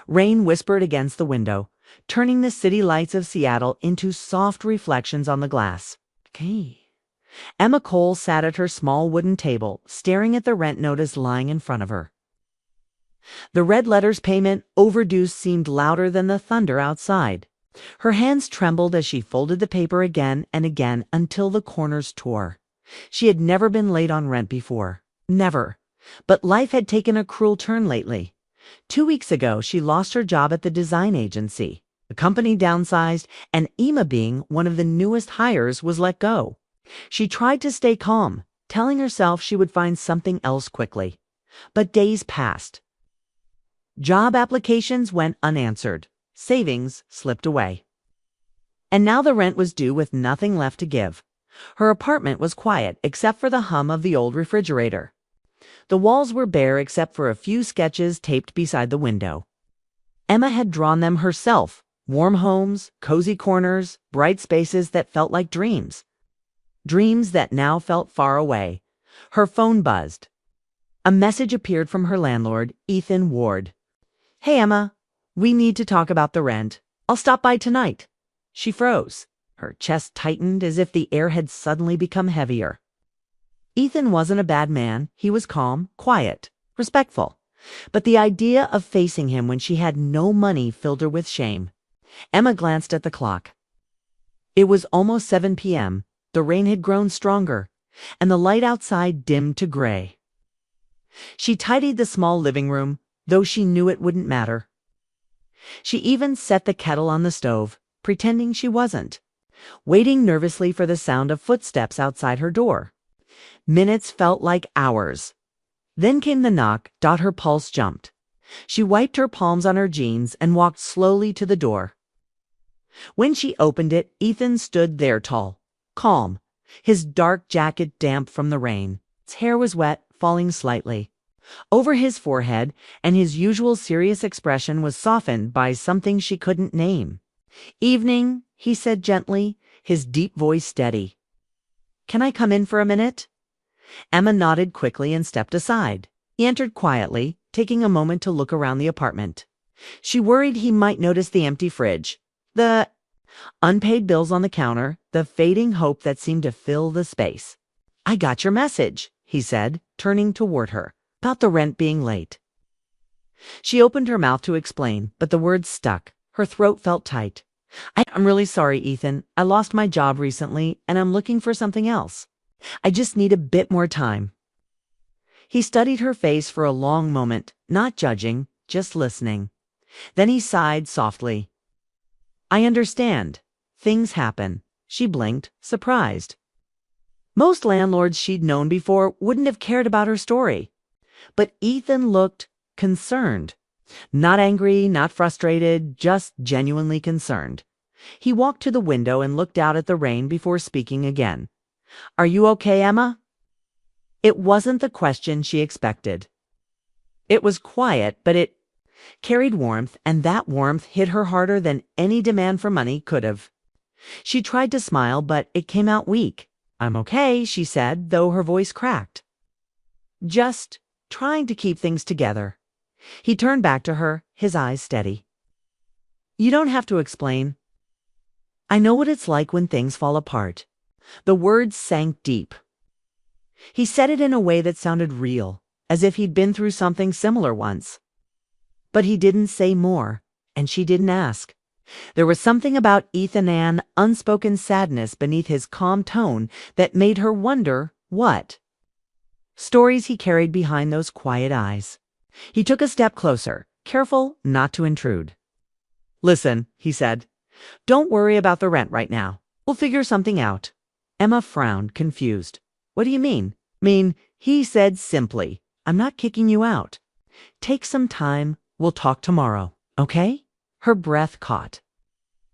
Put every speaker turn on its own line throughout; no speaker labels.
Rain whispered against the window, turning the city lights of Seattle into soft reflections on the glass. Okay. Emma Cole sat at her small wooden table, staring at the rent notice lying in front of her. The red letters payment overdue seemed louder than the thunder outside. Her hands trembled as she folded the paper again and again until the corners tore. She had never been late on rent before. Never. But life had taken a cruel turn lately. 2 weeks ago, she lost her job at the design agency. The company downsized, and Emma, being one of the newest hires, was let go. She tried to stay calm, telling herself she would find something else quickly. But days passed. Job applications went unanswered. Savings slipped away. And now the rent was due with nothing left to give. Her apartment was quiet except for the hum of the old refrigerator. The walls were bare except for a few sketches taped beside the window. Emma had drawn them herself. Warm homes, cozy corners, bright spaces that felt like dreams. Dreams that now felt far away. Her phone buzzed. A message appeared from her landlord, Ethan Ward. "Hey, Emma. We need to talk about the rent. I'll stop by tonight." She froze. Her chest tightened as if the air had suddenly become heavier. Ethan wasn't a bad man. He was calm, quiet, respectful. But the idea of facing him when she had no money filled her with shame. Emma glanced at the clock. It was almost 7 p.m. The rain had grown stronger, and the light outside dimmed to gray. She tidied the small living room, though she knew it wouldn't matter. She even set the kettle on the stove, pretending she wasn't, waiting nervously for the sound of footsteps outside her door. Minutes felt like hours. Then came the knock. Her pulse jumped. She wiped her palms on her jeans and walked slowly to the door. When she opened it, Ethan stood there tall, calm, his dark jacket damp from the rain. His hair was wet, falling slightly over his forehead, and his usual serious expression was softened by something she couldn't name. "Evening," he said gently, his deep voice steady. "Can I come in for a minute?" Emma nodded quickly and stepped aside. He entered quietly, taking a moment to look around the apartment. She worried he might notice the empty fridge, the unpaid bills on the counter, the fading hope that seemed to fill the space. "I got your message," he said, turning toward her, "about the rent being late." She opened her mouth to explain, but the words stuck. Her throat felt tight. I'm really sorry, Ethan. I lost my job recently, and I'm looking for something else. I just need a bit more time." He studied her face for a long moment, not judging, just listening. Then he sighed softly. "I understand. Things happen." She blinked, surprised. Most landlords she'd known before wouldn't have cared about her story. But Ethan looked concerned. Not angry, not frustrated, just genuinely concerned. He walked to the window and looked out at the rain before speaking again. "Are you okay, Emma?" It wasn't the question she expected. It was quiet, but it carried warmth, and that warmth hit her harder than any demand for money could have. She tried to smile, but it came out weak. "I'm okay," she said, though her voice cracked. "Just trying to keep things together." He turned back to her, his eyes steady. "You don't have to explain. I know what it's like when things fall apart." The words sank deep. He said it in a way that sounded real, as if he'd been through something similar once. But he didn't say more, and she didn't ask. There was something about Ethan, an unspoken sadness beneath his calm tone that made her wonder what stories he carried behind those quiet eyes. He took a step closer, careful not to intrude. "Listen," he said. "Don't worry about the rent right now. We'll figure something out." Emma frowned, confused. "What do you mean?" He said simply, "I'm not kicking you out. Take some time. We'll talk tomorrow, okay?" Her breath caught.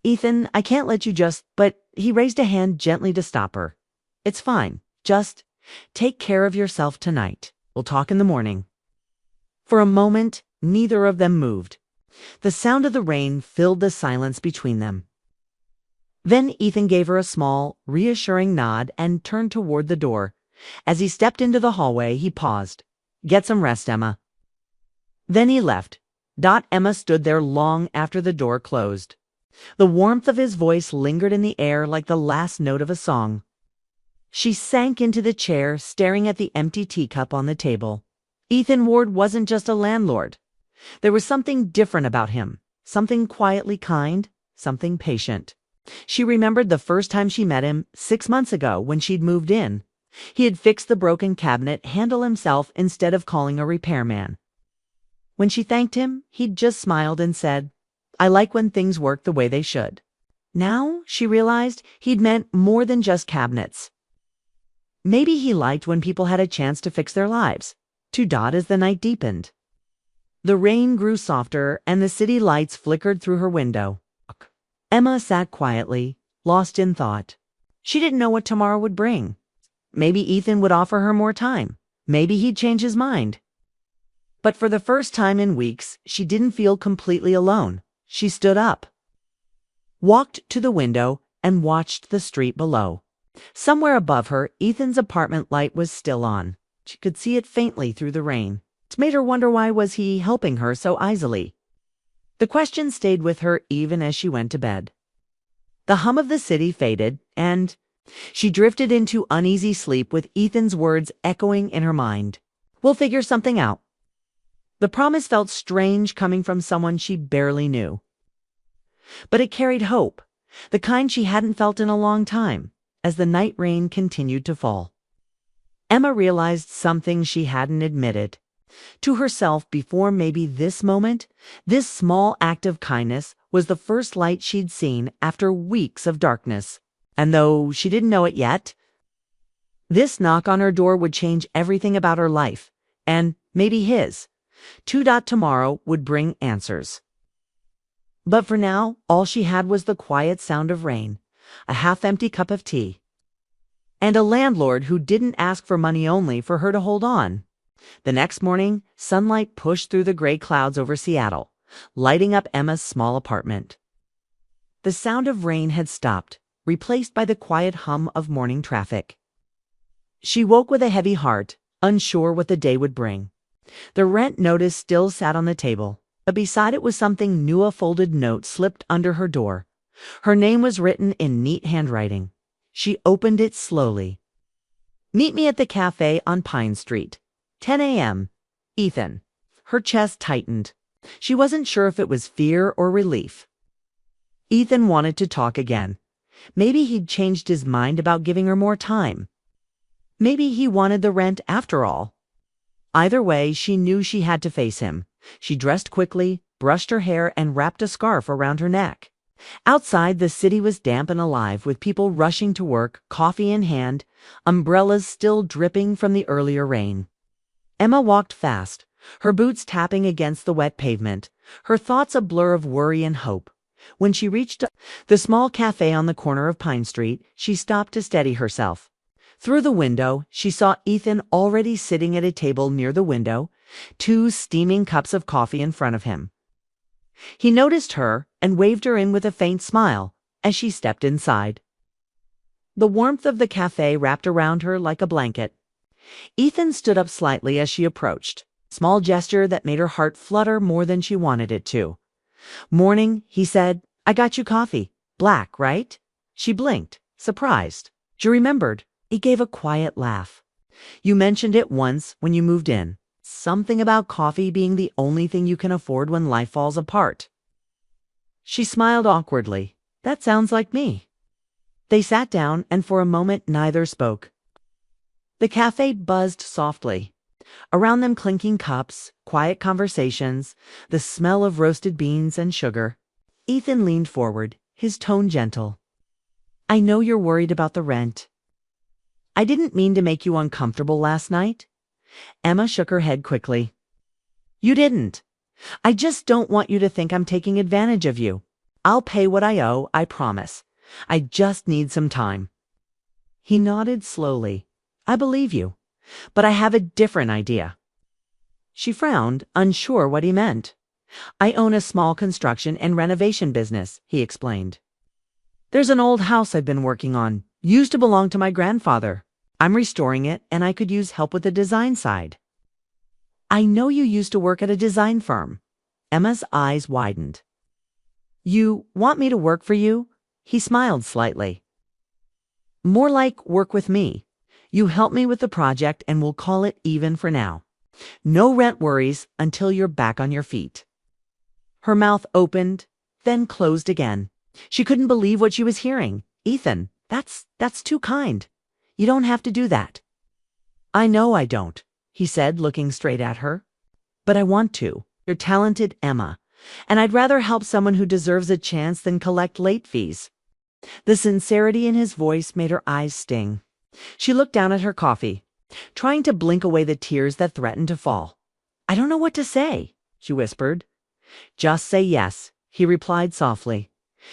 "Ethan, I can't let you just—" But he raised a hand gently to stop her. "It's fine. Just take care of yourself tonight. We'll talk in the morning." For a moment, neither of them moved. The sound of the rain filled the silence between them. Then Ethan gave her a small, reassuring nod and turned toward the door. As he stepped into the hallway, he paused. "Get some rest, Emma." Then he left, Emma stood there long after the door closed. The warmth of his voice lingered in the air like the last note of a song. She sank into the chair, staring at the empty teacup on the table. Ethan Ward wasn't just a landlord. There was something different about him, something quietly kind, something patient. She remembered the first time she met him 6 months ago when she'd moved in. He had fixed the broken cabinet handle himself instead of calling a repairman. When she thanked him, he'd just smiled and said, "I like when things work the way they should." Now, she realized, he'd meant more than just cabinets. Maybe he liked when people had a chance to fix their lives. To Dot as the night deepened. The rain grew softer and the city lights flickered through her window. Emma sat quietly, lost in thought. She didn't know what tomorrow would bring. Maybe Ethan would offer her more time. Maybe he'd change his mind. But for the first time in weeks, she didn't feel completely alone. She stood up, walked to the window, and watched the street below. Somewhere above her, Ethan's apartment light was still on. She could see it faintly through the rain. It made her wonder why was he helping her so easily. The question stayed with her even as she went to bed. The hum of the city faded, and she drifted into uneasy sleep with Ethan's words echoing in her mind. "We'll figure something out." The promise felt strange coming from someone she barely knew. But it carried hope, the kind she hadn't felt in a long time, as the night rain continued to fall. Emma realized something she hadn't admitted to herself before. Maybe this moment, this small act of kindness, was the first light she'd seen after weeks of darkness. And though she didn't know it yet, this knock on her door would change everything about her life, and maybe his. Tomorrow would bring answers. But for now, all she had was the quiet sound of rain, a half-empty cup of tea, and a landlord who didn't ask for money only for her to hold on. The next morning, sunlight pushed through the gray clouds over Seattle, lighting up Emma's small apartment. The sound of rain had stopped, replaced by the quiet hum of morning traffic. She woke with a heavy heart, unsure what the day would bring. The rent notice still sat on the table, but beside it was something new. A folded note slipped under her door. Her name was written in neat handwriting. She opened it slowly. "Meet me at the cafe on Pine Street. 10 a.m. Ethan." Her chest tightened. She wasn't sure if it was fear or relief. Ethan wanted to talk again. Maybe he'd changed his mind about giving her more time. Maybe he wanted the rent after all. Either way, she knew she had to face him. She dressed quickly, brushed her hair, and wrapped a scarf around her neck. Outside, the city was damp and alive, with people rushing to work, coffee in hand, umbrellas still dripping from the earlier rain. Emma walked fast, her boots tapping against the wet pavement, her thoughts a blur of worry and hope. When she reached the small cafe on the corner of Pine Street, she stopped to steady herself. Through the window, she saw Ethan already sitting at a table near the window, 2 steaming cups of coffee in front of him. He noticed her and waved her in with a faint smile as she stepped inside. The warmth of the cafe wrapped around her like a blanket. Ethan stood up slightly as she approached, a small gesture that made her heart flutter more than she wanted it to. "Morning," he said. "I got you coffee. Black, right?" She blinked, surprised. She remembered. He gave a quiet laugh. "You mentioned it once when you moved in. Something about coffee being the only thing you can afford when life falls apart." She smiled awkwardly. "That sounds like me." They sat down, and for a moment neither spoke. The cafe buzzed softly. Around them clinking cups, quiet conversations, the smell of roasted beans and sugar. Ethan leaned forward, his tone gentle. "I know you're worried about the rent. I didn't mean to make you uncomfortable last night." Emma shook her head quickly. "You didn't. I just don't want you to think I'm taking advantage of you. I'll pay what I owe, I promise. I just need some time." He nodded slowly. "I believe you, but I have a different idea." She frowned, unsure what he meant. "I own a small construction and renovation business," he explained. "There's an old house I've been working on. Used to belong to my grandfather. I'm restoring it, and I could use help with the design side." "I know you used to work at a design firm." Emma's eyes widened. You want me to work for you? He smiled slightly. More like work with me. You help me with the project and we'll call it even for now. No rent worries until you're back on your feet. Her mouth opened, then closed again. She couldn't believe what she was hearing. Ethan, that's too kind. You don't have to do that. I know I don't, he said, looking straight at her. But I want to. You're talented, Emma. And I'd rather help someone who deserves a chance than collect late fees. The sincerity in his voice made her eyes sting. She looked down at her coffee, trying to blink away the tears that threatened to fall. I don't know what to say, she whispered. Just say yes, he replied softly.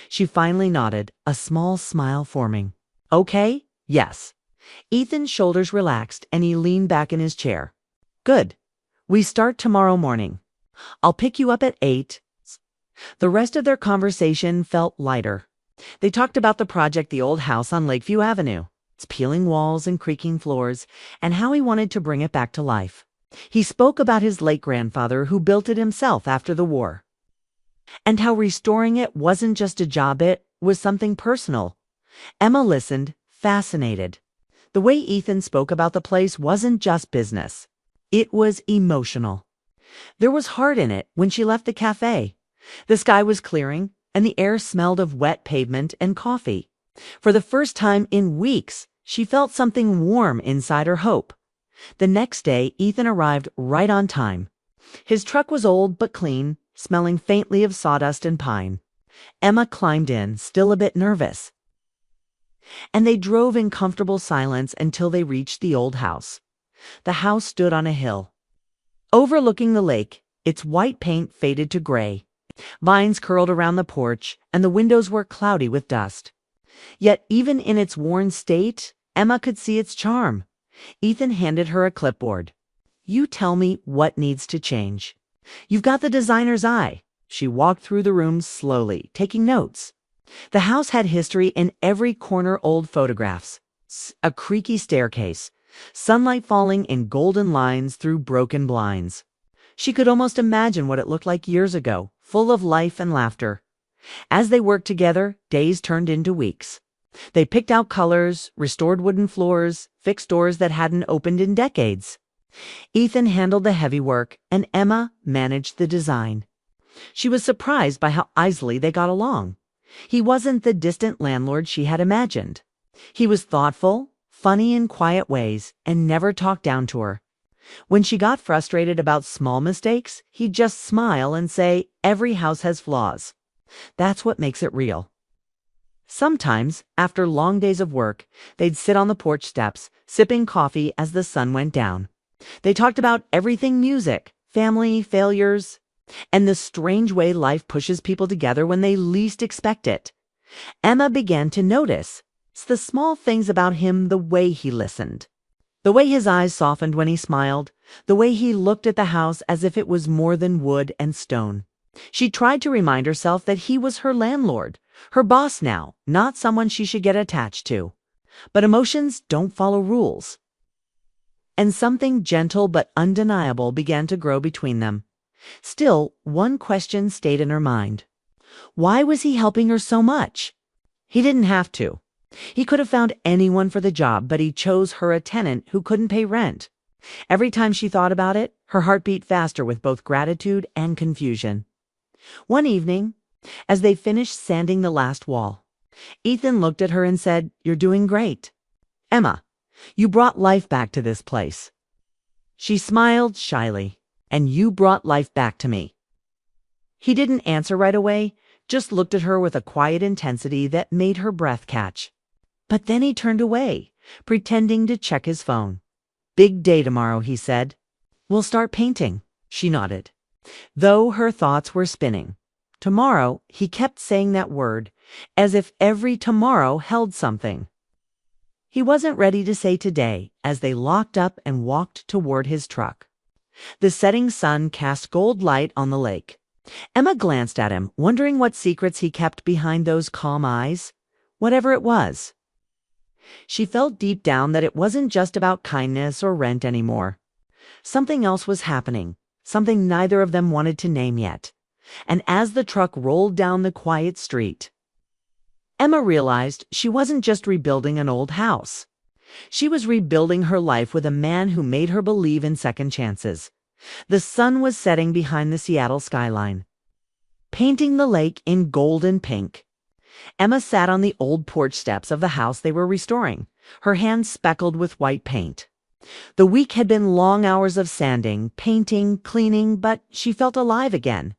She finally nodded, a small smile forming. Okay, yes. Ethan's shoulders relaxed and he leaned back in his chair. Good. We start tomorrow morning. I'll pick you up at 8. The rest of their conversation felt lighter. They talked about the project, the old house on Lakeview Avenue, its peeling walls and creaking floors, and how he wanted to bring it back to life. He spoke about his late grandfather who built it himself after the war, and how restoring it wasn't just a job, it was something personal. Emma listened, fascinated. The way Ethan spoke about the place wasn't just business. It was emotional. There was heart in it when she left the cafe. The sky was clearing, and the air smelled of wet pavement and coffee. For the first time in weeks, she felt something warm inside her hope. The next day, Ethan arrived right on time. His truck was old but clean, smelling faintly of sawdust and pine. Emma climbed in, still a bit nervous. And they drove in comfortable silence until they reached the old house. The house stood on a hill, overlooking the lake, its white paint faded to gray. Vines curled around the porch, and the windows were cloudy with dust. Yet even in its worn state, Emma could see its charm. Ethan handed her a clipboard. You tell me what needs to change. You've got the designer's eye. She walked through the room slowly, taking notes. The house had history in every corner, old photographs, a creaky staircase, sunlight falling in golden lines through broken blinds. She could almost imagine what it looked like years ago, full of life and laughter. As they worked together, days turned into weeks. They picked out colors, restored wooden floors, fixed doors that hadn't opened in decades. Ethan handled the heavy work, and Emma managed the design. She was surprised by how easily they got along. He wasn't the distant landlord she had imagined. He was thoughtful, funny in quiet ways, and never talked down to her. When she got frustrated about small mistakes, he'd just smile and say, every house has flaws. That's what makes it real. Sometimes, after long days of work, they'd sit on the porch steps, sipping coffee as the sun went down. They talked about everything: music, family, failures, and the strange way life pushes people together when they least expect it. Emma began to notice the small things about him, the way he listened, the way his eyes softened when he smiled, the way he looked at the house as if it was more than wood and stone. She tried to remind herself that he was her landlord, her boss now, not someone she should get attached to. But emotions don't follow rules. And something gentle but undeniable began to grow between them. Still, one question stayed in her mind. Why was he helping her so much? He didn't have to. He could have found anyone for the job, but he chose her, a tenant who couldn't pay rent. Every time she thought about it, her heart beat faster with both gratitude and confusion. One evening, as they finished sanding the last wall, Ethan looked at her and said, "You're doing great. Emma, you brought life back to this place." She smiled shyly. "And you brought life back to me." He didn't answer right away, just looked at her with a quiet intensity that made her breath catch. But then he turned away, pretending to check his phone. "Big day tomorrow," he said. "We'll start painting." She nodded, though her thoughts were spinning. Tomorrow, he kept saying that word, as if every tomorrow held something. He wasn't ready to say today as they locked up and walked toward his truck. The setting sun cast gold light on the lake. Emma glanced at him, wondering what secrets he kept behind those calm eyes. Whatever it was. She felt deep down that it wasn't just about kindness or rent anymore. Something else was happening, something neither of them wanted to name yet. And as the truck rolled down the quiet street, Emma realized she wasn't just rebuilding an old house. She was rebuilding her life with a man who made her believe in second chances. The sun was setting behind the Seattle skyline, painting the lake in gold and pink. Emma sat on the old porch steps of the house they were restoring, her hands speckled with white paint. The week had been long hours of sanding, painting, cleaning, but she felt alive again.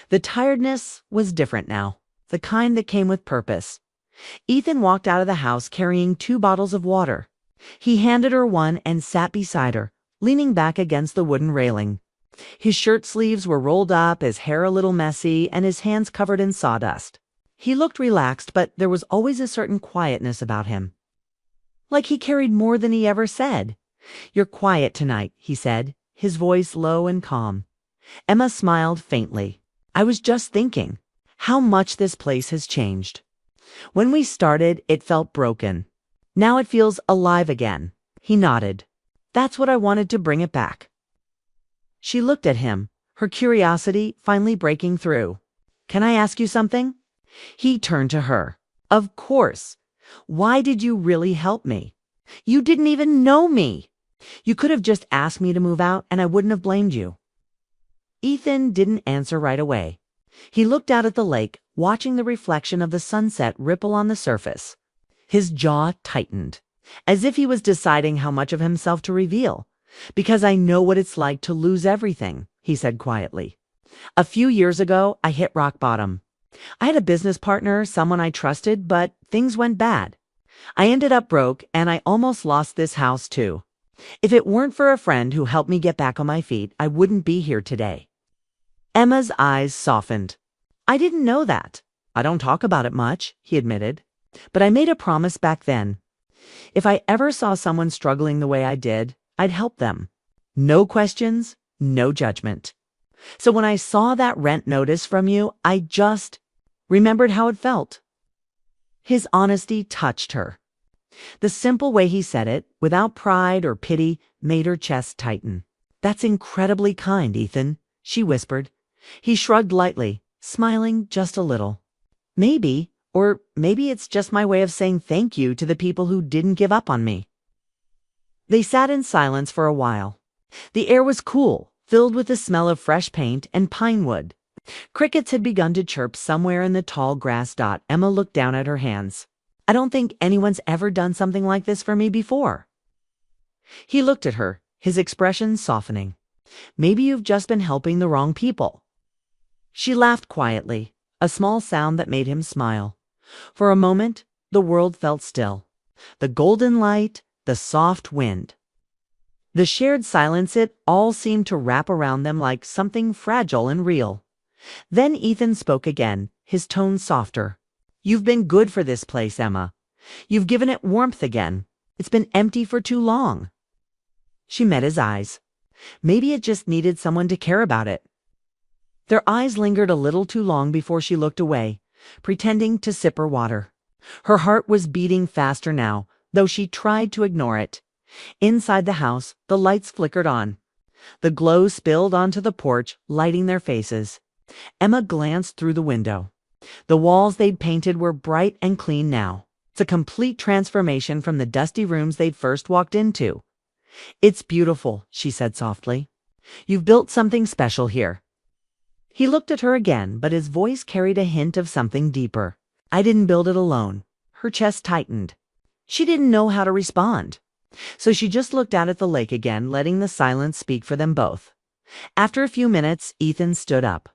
The tiredness was different now, the kind that came with purpose. Ethan walked out of the house carrying 2 bottles of water. He handed her one and sat beside her, leaning back against the wooden railing. His shirt sleeves were rolled up, his hair a little messy, and his hands covered in sawdust. He looked relaxed, but there was always a certain quietness about him. Like he carried more than he ever said. "You're quiet tonight," he said, his voice low and calm. Emma smiled faintly. "I was just thinking how much this place has changed. When we started, it felt broken. Now it feels alive again." He nodded. "That's what I wanted to bring it back." She looked at him, her curiosity finally breaking through. "Can I ask you something?" He turned to her. "Of course. Why did you really help me? You didn't even know me. You could have just asked me to move out and I wouldn't have blamed you." Ethan didn't answer right away. He looked out at the lake, watching the reflection of the sunset ripple on the surface. His jaw tightened, as if he was deciding how much of himself to reveal. "Because I know what it's like to lose everything," he said quietly. "A few years ago, I hit rock bottom. I had a business partner, someone I trusted, but things went bad. I ended up broke, and I almost lost this house too. If it weren't for a friend who helped me get back on my feet, I wouldn't be here today." Emma's eyes softened. "I didn't know that. I don't talk about it much," he admitted. "But I made a promise back then. If I ever saw someone struggling the way I did, I'd help them. No questions, no judgment. So when I saw that rent notice from you, I just remembered how it felt." His honesty touched her. The simple way he said it, without pride or pity, made her chest tighten. "That's incredibly kind, Ethan," she whispered. He shrugged lightly, smiling just a little. Maybe it's just my way of saying thank you to the people who didn't give up on me." They sat in silence for a while. The air was cool, filled with the smell of fresh paint and pine wood. Crickets had begun to chirp somewhere in the tall grass dot. Emma looked down at her hands. "I don't think anyone's ever done something like this for me before." He looked at her, his expression softening. "Maybe you've just been helping the wrong people." She laughed quietly, a small sound that made him smile. For a moment, the world felt still. The golden light, the soft wind. The shared silence, it all seemed to wrap around them like something fragile and real. Then Ethan spoke again, his tone softer. "You've been good for this place, Emma. You've given it warmth again. It's been empty for too long." She met his eyes. Maybe it just needed someone to care about it. Their eyes lingered a little too long before she looked away, pretending to sip her water. Her heart was beating faster now, though she tried to ignore it. Inside the house, the lights flickered on. The glow spilled onto the porch, lighting their faces. Emma glanced through the window. The walls they'd painted were bright and clean now. It's a complete transformation from the dusty rooms they'd first walked into. "It's beautiful," she said softly. "You've built something special here." He looked at her again, but his voice carried a hint of something deeper. "I didn't build it alone." Her chest tightened. She didn't know how to respond. So she just looked out at the lake again, letting the silence speak for them both. After a few minutes, Ethan stood up.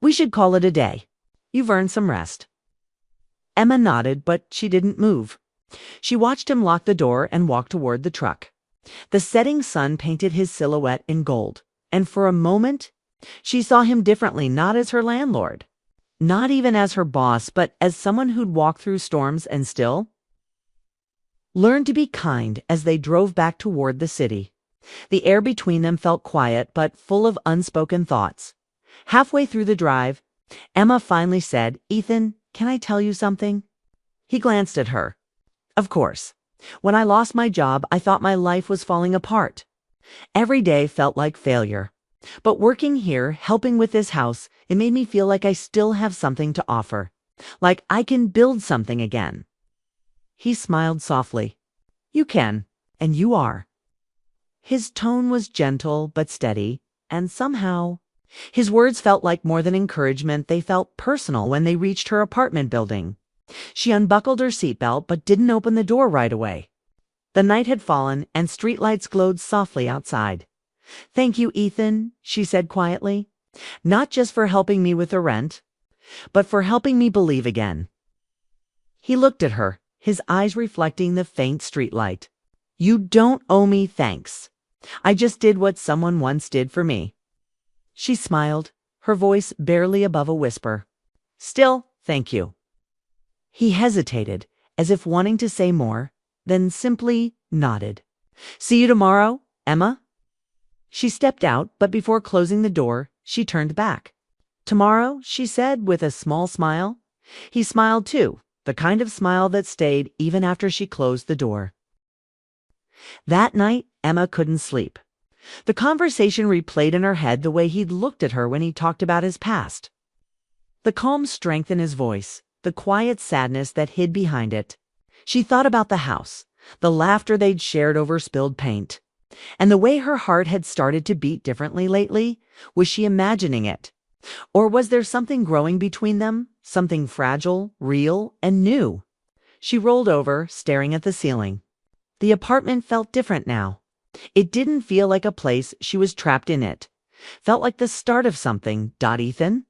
"We should call it a day. You've earned some rest." Emma nodded, but she didn't move. She watched him lock the door and walk toward the truck. The setting sun painted his silhouette in gold, and for a moment, she saw him differently, not as her landlord, not even as her boss, but as someone who'd walked through storms and still learned to be kind. As they drove back toward the city, the air between them felt quiet but full of unspoken thoughts. Halfway through the drive, Emma finally said, "Ethan, can I tell you something?" He glanced at her. "Of course. When I lost my job, I thought my life was falling apart. Every day felt like failure. But working here, helping with this house, it made me feel like I still have something to offer. Like I can build something again. He smiled softly. You can, and you are. His tone was gentle but steady, and somehow, his words felt like more than encouragement. They felt personal. When they reached her apartment building, she unbuckled her seatbelt but didn't open the door right away. The night had fallen and streetlights glowed softly outside. Thank you, Ethan, she said quietly. Not just for helping me with the rent, but for helping me believe again. He looked at her, his eyes reflecting the faint streetlight. You don't owe me thanks. I just did what someone once did for me. She smiled, her voice barely above a whisper. Still, thank you. He hesitated, as if wanting to say more, then simply nodded. See you tomorrow, Emma? She stepped out, but before closing the door, she turned back. Tomorrow, she said with a small smile. He smiled too, the kind of smile that stayed even after she closed the door. That night, Emma couldn't sleep. The conversation replayed in her head the way he'd looked at her when he talked about his past. The calm strength in his voice, the quiet sadness that hid behind it. She thought about the house, the laughter they'd shared over spilled paint, and the way her heart had started to beat differently lately. Was she imagining it? Or was there something growing between them, something fragile, real, and new? She rolled over, staring at the ceiling. The apartment felt different now. It didn't feel like a place she was trapped in. It felt like the start of something. Ethan,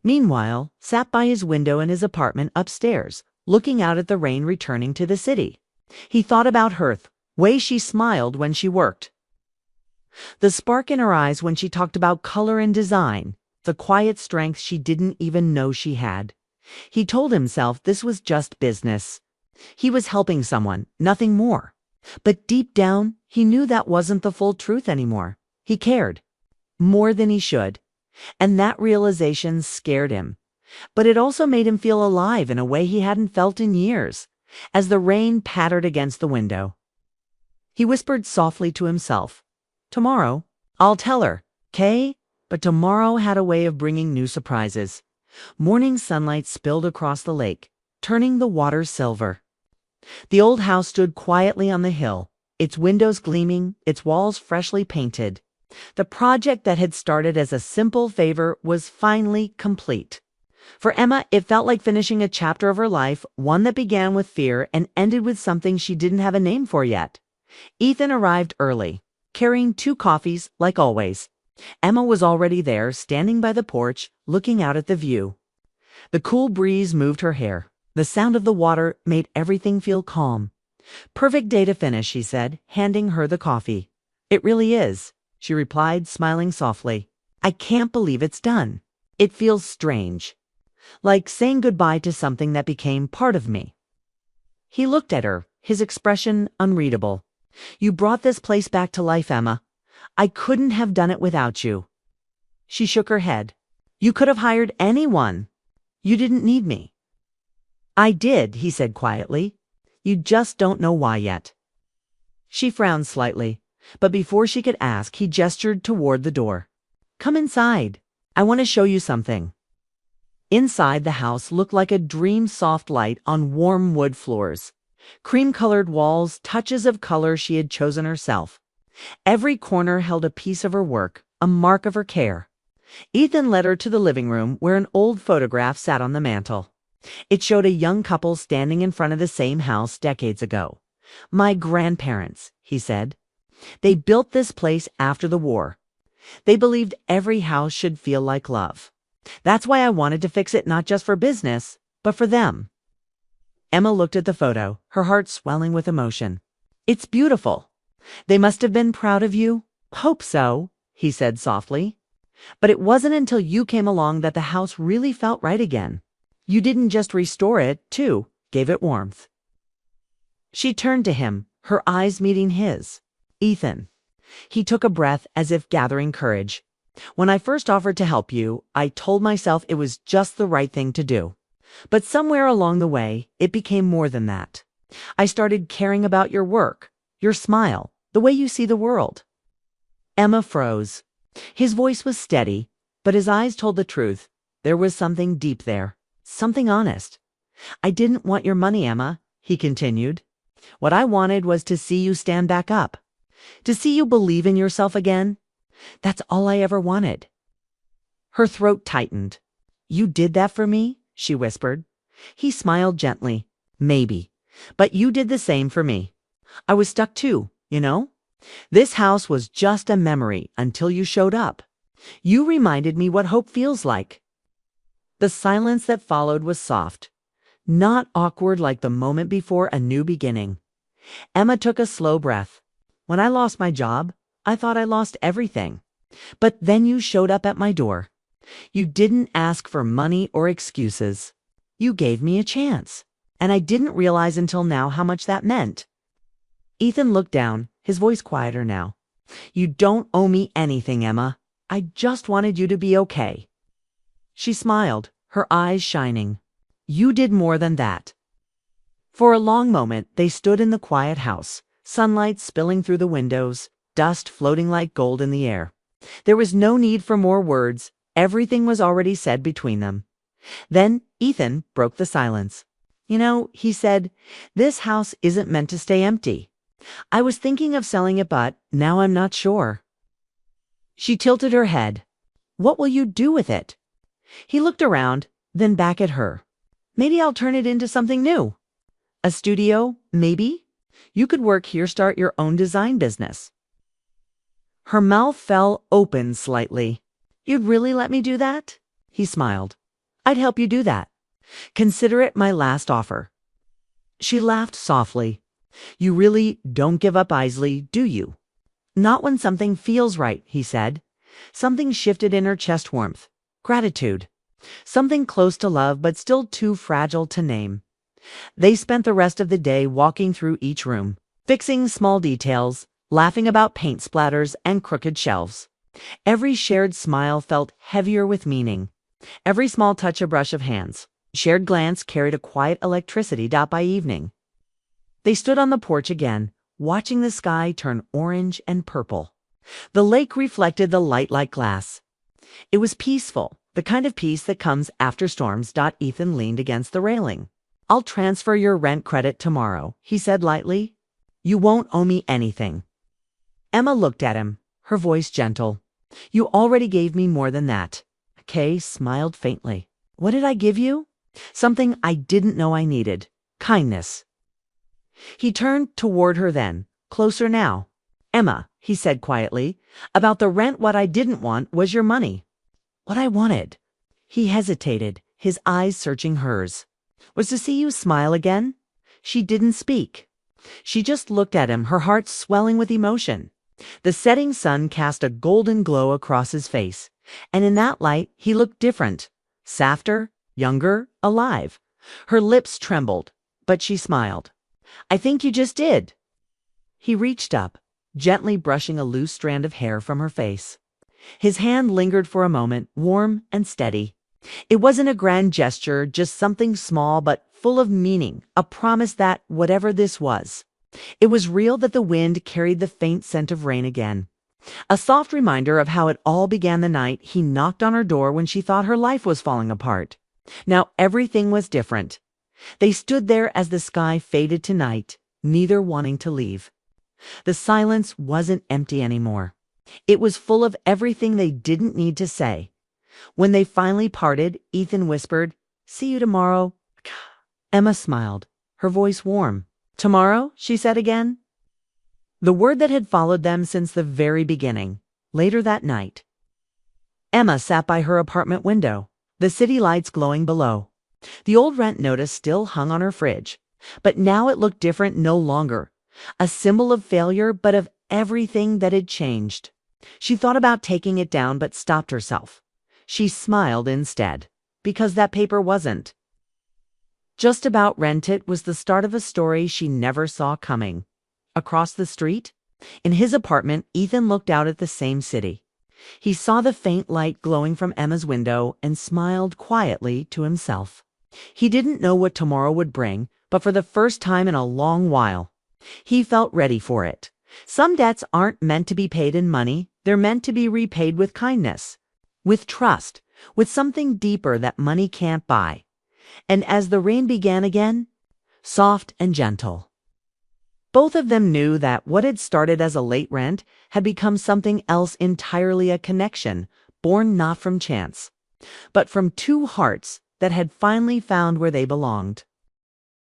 meanwhile, sat by his window in his apartment upstairs, looking out at the rain returning to the city. He thought about her, the way she smiled when she worked, the spark in her eyes when she talked about color and design, the quiet strength she didn't even know she had. He told himself this was just business. He was helping someone, nothing more. But deep down, he knew that wasn't the full truth anymore. He cared, more than he should. And that realization scared him. But it also made him feel alive in a way he hadn't felt in years. As the rain pattered against the window, he whispered softly to himself, Tomorrow, I'll tell her, Kay? But tomorrow had a way of bringing new surprises. Morning sunlight spilled across the lake, turning the water silver. The old house stood quietly on the hill, its windows gleaming, its walls freshly painted. The project that had started as a simple favor was finally complete. For Emma, it felt like finishing a chapter of her life, one that began with fear and ended with something she didn't have a name for yet. Ethan arrived early, carrying 2 coffees, like always. Emma was already there, standing by the porch, looking out at the view. The cool breeze moved her hair. The sound of the water made everything feel calm. Perfect day to finish, he said, handing her the coffee. It really is, she replied, smiling softly. I can't believe it's done. It feels strange. Like saying goodbye to something that became part of me. He looked at her, his expression unreadable. You brought this place back to life, Emma. I couldn't have done it without you. She shook her head. You could have hired anyone. You didn't need me. I did, he said quietly. You just don't know why yet. She frowned slightly, but before she could ask, he gestured toward the door. Come inside. I want to show you something. Inside, the house looked like a dream, soft light on warm wood floors. Cream-colored walls, touches of color she had chosen herself. Every corner held a piece of her work, a mark of her care. Ethan led her to the living room where an old photograph sat on the mantel. It showed a young couple standing in front of the same house decades ago. My grandparents, he said. They built this place after the war. They believed every house should feel like love. That's why I wanted to fix it, not just for business, but for them. Emma looked at the photo, her heart swelling with emotion. It's beautiful. They must have been proud of you. Hope so, he said softly. But it wasn't until you came along that the house really felt right again. You didn't just restore it, too, gave it warmth. She turned to him, her eyes meeting his. Ethan. He took a breath as if gathering courage. When I first offered to help you, I told myself it was just the right thing to do. But somewhere along the way, it became more than that. I started caring about your work, your smile, the way you see the world. Emma froze. His voice was steady, but his eyes told the truth. There was something deep there, something honest. "I didn't want your money, Emma," he continued. "What I wanted was to see you stand back up, to see you believe in yourself again. That's all I ever wanted." Her throat tightened. "You did that for me?" she whispered. He smiled gently. "Maybe, but you did the same for me. I was stuck too, you know? This house was just a memory until you showed up. You reminded me what hope feels like." The silence that followed was soft, not awkward like the moment before a new beginning. Emma took a slow breath. "When I lost my job, I thought I lost everything. But then you showed up at my door. You didn't ask for money or excuses. You gave me a chance. And I didn't realize until now how much that meant." Ethan looked down, his voice quieter now. "You don't owe me anything, Emma. I just wanted you to be okay." She smiled, her eyes shining. "You did more than that." For a long moment, they stood in the quiet house, sunlight spilling through the windows, dust floating like gold in the air. There was no need for more words. Everything was already said between them. Then Ethan broke the silence. "You know," he said, "this house isn't meant to stay empty. I was thinking of selling it, but now I'm not sure." She tilted her head. "What will you do with it?" He looked around, then back at her. "Maybe I'll turn it into something new. A studio, maybe? You could work here, start your own design business." Her mouth fell open slightly. "You'd really let me do that?" He smiled. "I'd help you do that. Consider it my last offer." She laughed softly. "You really don't give up easily, do you?" "Not when something feels right," he said. Something shifted in her chest warmth. Gratitude. Something close to love, but still too fragile to name. They spent the rest of the day walking through each room, fixing small details, laughing about paint splatters and crooked shelves. Every shared smile felt heavier with meaning. Every small touch a brush of hands. Shared glance carried a quiet electricity dot by evening. They stood on the porch again, watching the sky turn orange and purple. The lake reflected the light like glass. It was peaceful, the kind of peace that comes after storms. Ethan leaned against the railing. "I'll transfer your rent credit tomorrow," he said lightly. "You won't owe me anything." Emma looked at him, her voice gentle. "You already gave me more than that." Kay smiled faintly. "What did I give you?" "Something I didn't know I needed. Kindness." He turned toward her then, closer now. "Emma," he said quietly, "about the rent, what I didn't want was your money." "What I wanted," he hesitated, his eyes searching hers, "was to see you smile again." She didn't speak. She just looked at him, her heart swelling with emotion. The setting sun cast a golden glow across his face, and in that light he looked different, softer, younger, alive. Her lips trembled, but she smiled. "I think you just did." He reached up, gently brushing a loose strand of hair from her face. His hand lingered for a moment, warm and steady. It wasn't a grand gesture, just something small but full of meaning, a promise that, whatever this was, it was real, that the wind carried the faint scent of rain again. A soft reminder of how it all began the night he knocked on her door when she thought her life was falling apart. Now everything was different. They stood there as the sky faded to night, neither wanting to leave. The silence wasn't empty anymore. It was full of everything they didn't need to say. When they finally parted, Ethan whispered, "See you tomorrow." Emma smiled, her voice warm. "Tomorrow?" she said again. The word that had followed them since the very beginning. Later that night, Emma sat by her apartment window, the city lights glowing below. The old rent notice still hung on her fridge, but now it looked different, no longer a symbol of failure, but of everything that had changed. She thought about taking it down, but stopped herself. She smiled instead, because that paper wasn't just about rent. It was the start of a story she never saw coming. Across the street, in his apartment, Ethan looked out at the same city. He saw the faint light glowing from Emma's window and smiled quietly to himself. He didn't know what tomorrow would bring, but for the first time in a long while, he felt ready for it. Some debts aren't meant to be paid in money, They're meant to be repaid with kindness, with trust, with something deeper that money can't buy. And as the rain began again, soft and gentle, both of them knew that what had started as a late rent had become something else entirely, a connection born not from chance, but from two hearts that had finally found where they belonged.